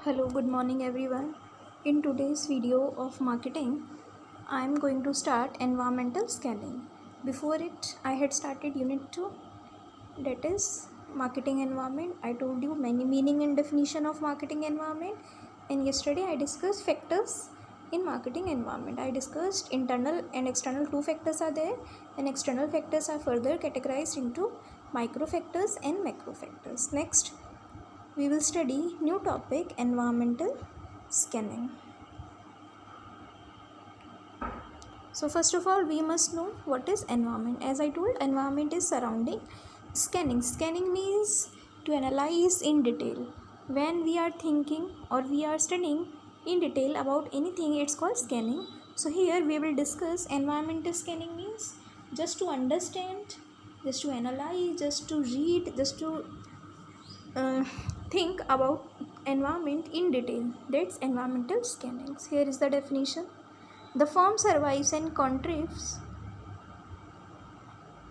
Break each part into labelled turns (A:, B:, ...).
A: Hello, good morning everyone. In today's video of marketing, I am going to start environmental scanning. Before it, I had started unit 2, that is marketing environment. I told you many meaning and definition of marketing environment, and yesterday I discussed factors in marketing environment. I discussed internal and external, two factors are there, and external factors are further categorized into micro factors and macro factors. Next, we will study new topic, environmental scanning. So first of all, we must know what is environment. As I told, environment is surrounding. Scanning means to analyze in detail. When we are thinking or we are studying in detail about anything, it's called scanning. So here we will discuss environmental scanning means just to understand, just to analyze, just to read, just to think about environment in detail. That's environmental scanning. Here is the definition. The firm survives and contributes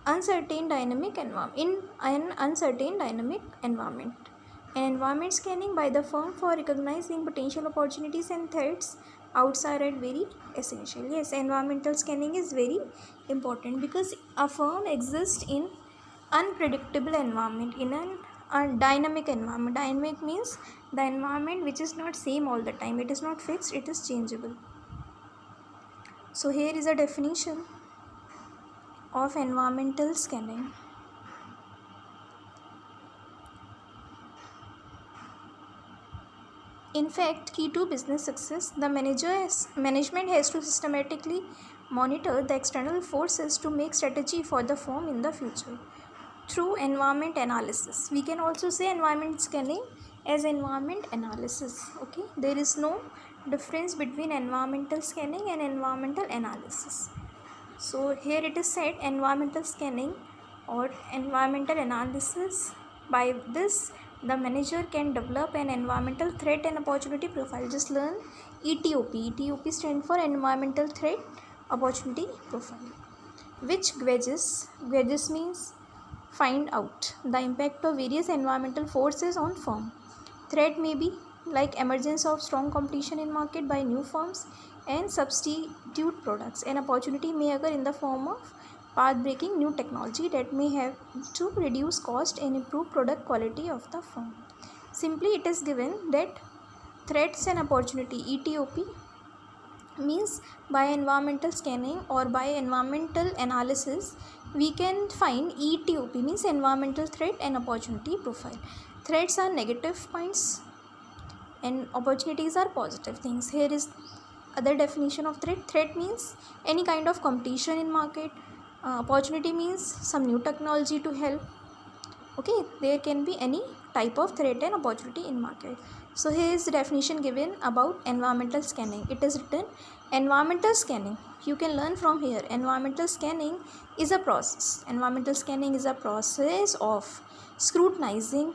A: uncertain dynamic environment in an uncertain dynamic environment. An environment scanning by the firm for recognizing potential opportunities and threats outside are very essential. Yes, environmental scanning is very important because a firm exists in unpredictable environment, in a dynamic environment. Dynamic means the environment which is not same all the time. It is not fixed, it is changeable. So here is a definition of environmental scanning. In fact, key to business success, the management has to systematically monitor the external forces to make strategy for the firm in the future through environment analysis. We can also say environment scanning as environment analysis. Okay, there is no difference between environmental scanning and environmental analysis. So here it is said environmental scanning or environmental analysis. By this, the manager can develop an environmental threat and opportunity profile. Just learn ETOP. ETOP stands for environmental threat opportunity profile. Which gauges means find out the impact of various environmental forces on firm. Threat may be like emergence of strong competition in market by new firms and substitute products. An opportunity may occur in the form of path-breaking new technology that may have to reduce cost and improve product quality of the firm. Simply it is given that threats and opportunity ETOP means by environmental scanning or by environmental analysis we can find ETOP means environmental threat and opportunity profile. Threats are negative points and opportunities are positive things. Here is other definition of threat. Threat means any kind of competition in market. Opportunity means some new technology to help. Okay, there can be any type of threat and opportunity in market. So here is the definition given about environmental scanning. It is written environmental scanning. You can learn from here. Environmental scanning is a process. Environmental scanning is a process of scrutinizing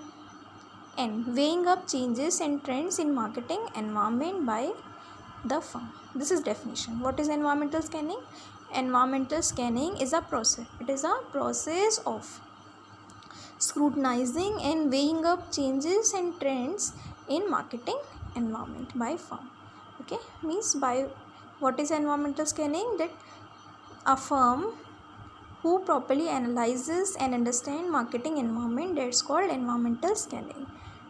A: and weighing up changes and trends in marketing environment by the firm. This is definition. What is environmental scanning? Environmental scanning is a process. It is a process of scrutinizing and weighing up changes and trends in marketing environment by firm. Okay, means by what is environmental scanning? That a firm who properly analyzes and understands marketing environment, that's called environmental scanning.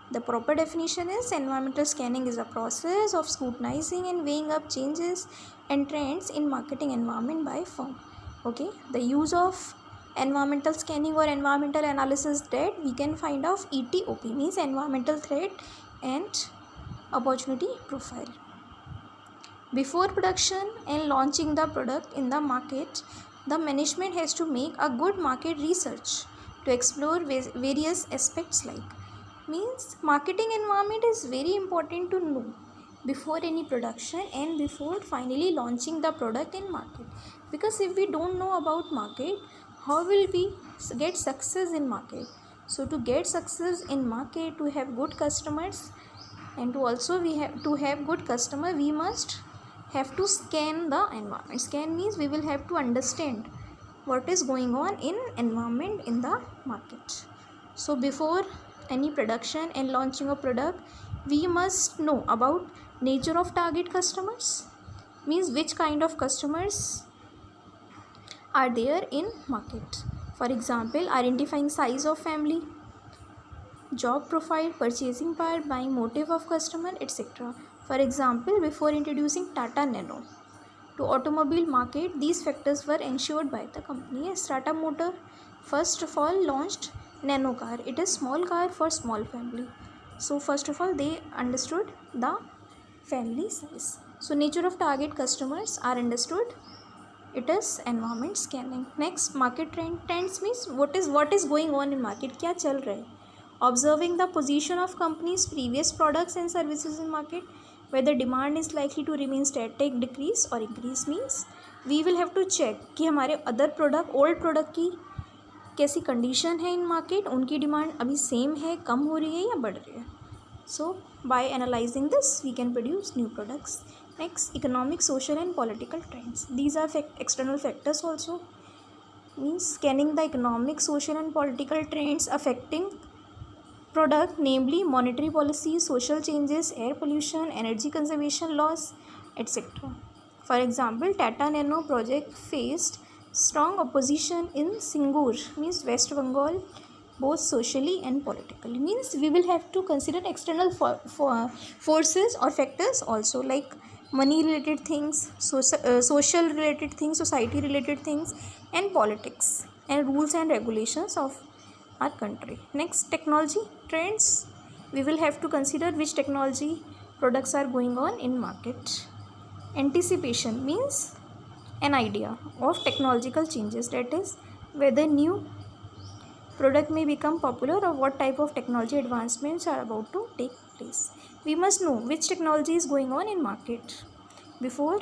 A: The proper definition is environmental scanning is a process of scrutinizing and weighing up changes and trends in marketing environment by firm. Okay, the use of environmental scanning or environmental analysis that we can find of ETOP means environmental threat and opportunity profile. Before production and launching the product in the market, the management has to make a good market research to explore various aspects like means marketing environment is very important to know before any production and before finally launching the product in market, because if we don't know about market, how will we get success in market? So to get success in market, to have good customers and to also we have to have good customer, we must have to scan the environment. Scan means we will have to understand what is going on in environment in the market. So before any production and launching a product, we must know about nature of target customers, means which kind of customers are there in market. For example, identifying size of family, job profile, purchasing power, buying motive of customer, etc. For example, before introducing Tata Nano to automobile market, these factors were ensured by the company. As Tata Motor first of all launched Nano car. It is small car for small family. So first of all they understood the family size. So nature of target customers are understood. It is environment scanning. Next, market trends means what is going on in market, क्या चल रहा है. Observing the position of companies previous products and services in market, whether demand is likely to remain static, decrease or increase, means we will have to check कि हमारे other product old product की कैसी condition है in market, उनकी demand अभी same है, कम हो रही है या बढ़ रही है. So by analysing this we can produce new products. Next, economic, social and political trends. These are external factors also, means scanning the economic, social and political trends affecting product, namely monetary policy, social changes, air pollution, energy conservation laws, etc. For example, Tata Nano project faced strong opposition in Singur, means West Bengal, both socially and politically. Means we will have to consider external forces or factors also, like money related things, social related things, society related things, and politics and rules and regulations of our country. Next, technology trends. We will have to consider which technology products are going on in market. Anticipation means an idea of technological changes, that is whether new product may become popular or what type of technology advancements are about to take place. We must know which technology is going on in market before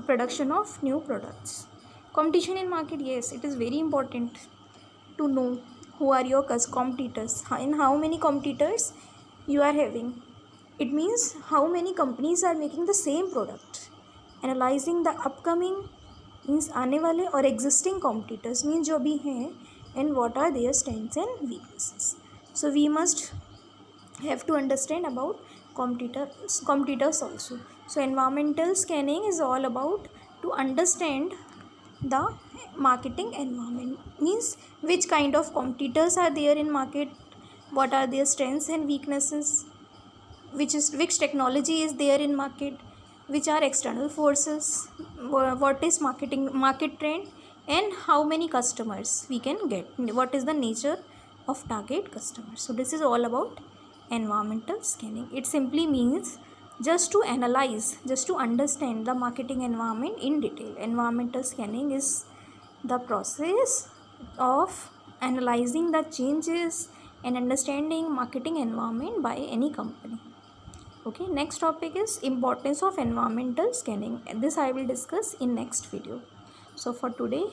A: production of new products. Competition in market, yes, it is very important to know who are your competitors, and how many competitors you are having. It means how many companies are making the same product. Analyzing the upcoming means आने वाले और existing competitors means जो भी हैं, and what are their strengths and weaknesses. So we must have to understand about competitors also. So environmental scanning is all about to understand the marketing environment, means which kind of competitors are there in market, what are their strengths and weaknesses, which technology is there in market, which are external forces, what is market trend, and how many customers we can get, what is the nature of target customers. So this is all about environmental scanning. It simply means just to analyze, just to understand the marketing environment in detail. Environmental scanning is the process of analyzing the changes and understanding marketing environment by any company. Okay, next topic is importance of environmental scanning, and this I will discuss in next video. So for today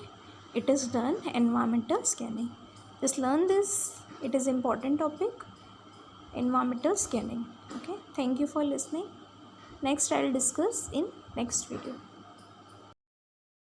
A: it is done, environmental scanning. Just learn this, it is important topic, environmental scanning. Okay, thank you for listening. Next I will discuss in next video.